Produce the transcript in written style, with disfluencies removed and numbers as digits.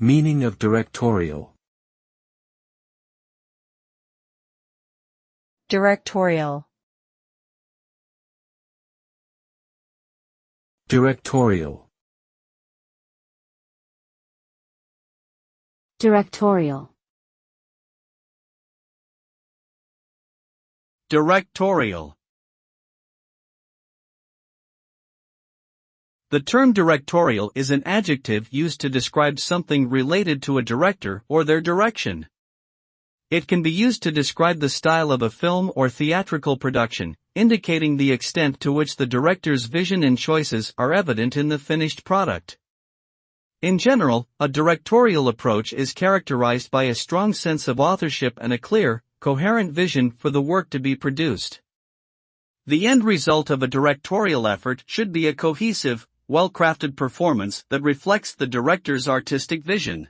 Meaning of directorial. Directorial. Directorial. Directorial. Directorial. The term directorial is an adjective used to describe something related to a director or their direction. It can be used to describe the style of a film or theatrical production, indicating the extent to which the director's vision and choices are evident in the finished product. In general, a directorial approach is characterized by a strong sense of authorship and a clear, coherent vision for the work to be produced. The end result of a directorial effort should be a cohesive, well-crafted performance that reflects the director's artistic vision.